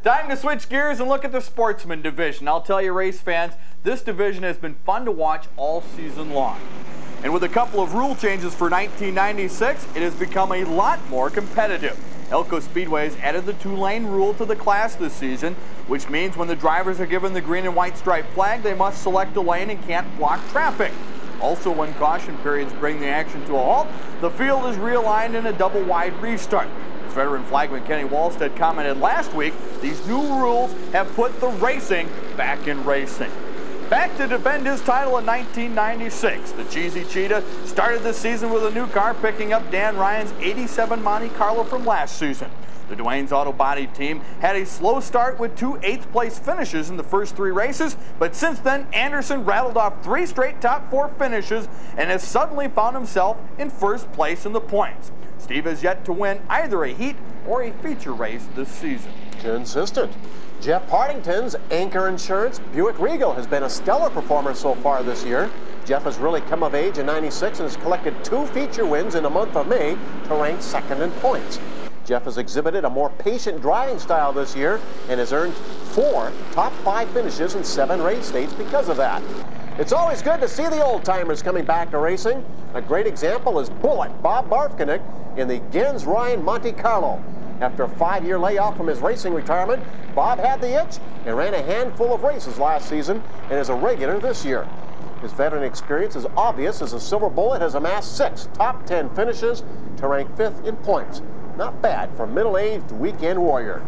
Time to switch gears and look at the Sportsman division. I'll tell you, race fans, this division has been fun to watch all season long. And with a couple of rule changes for 1996, it has become a lot more competitive. Elko Speedway has added the 2-lane rule to the class this season, which means when the drivers are given the green and white stripe flag, they must select a lane and can't block traffic. Also, when caution periods bring the action to a halt, the field is realigned in a double-wide restart. As veteran flagman Kenny Wallstead commented last week, these new rules have put the racing back in racing. Back to defend his title in 1996, the Cheesy Cheetah started the season with a new car, picking up Dan Ryan's '87 Monte Carlo from last season. The Duane's Auto Body team had a slow start with 2 8th-place finishes in the first 3 races, but since then, Anderson rattled off 3 straight top 4 finishes and has suddenly found himself in first place in the points. Steve has yet to win either a heat or a feature race this season. Consistent. Jeff Partington's Anchor Insurance Buick Regal has been a stellar performer so far this year. Jeff has really come of age in '96 and has collected 2 feature wins in the month of May to rank 2nd in points. Jeff has exhibited a more patient driving style this year and has earned 4 top 5 finishes in 7 race dates because of that. It's always good to see the old-timers coming back to racing. A great example is Bullet Bob Barfkinick in the Gens Ryan Monte Carlo. After a 5-year layoff from his racing retirement, Bob had the itch and ran a handful of races last season and is a regular this year. His veteran experience is obvious as the Silver Bullet has amassed 6 top 10 finishes to rank 5th in points. Not bad for a middle-aged weekend warrior.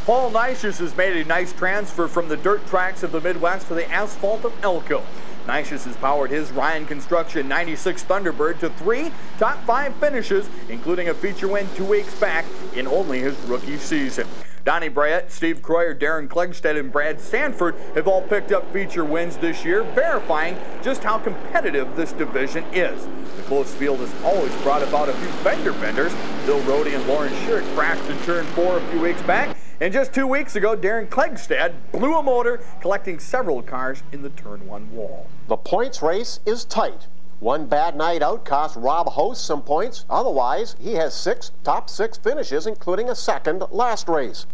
Paul Neisches has made a nice transfer from the dirt tracks of the Midwest to the asphalt of Elko. Neisches has powered his Ryan Construction '96 Thunderbird to 3 top 5 finishes, including a feature win 2 weeks back in only his rookie season. Donnie Bryant, Steve Croyer, Darren Klegstead, and Brad Sanford have all picked up feature wins this year, verifying just how competitive this division is. The close field has always brought about a few fender benders. Bill Rohde and Lauren Schick crashed in turn 4 a few weeks back, and just 2 weeks ago, Darren Klegstead blew a motor, collecting several cars in the turn 1 wall. The points race is tight. One bad night out cost Rob Host some points. Otherwise, he has 6 top 6 finishes, including a 2nd last race.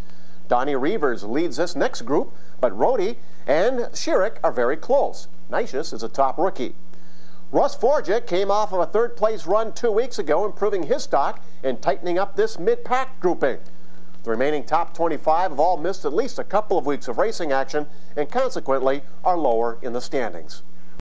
Donnie Reavers leads this next group, but Rohde and Schick are very close. Neisches is a top rookie. Russ Forgic came off of a 3rd-place run 2 weeks ago, improving his stock and tightening up this mid-pack grouping. The remaining top 25 have all missed at least a couple of weeks of racing action and consequently are lower in the standings.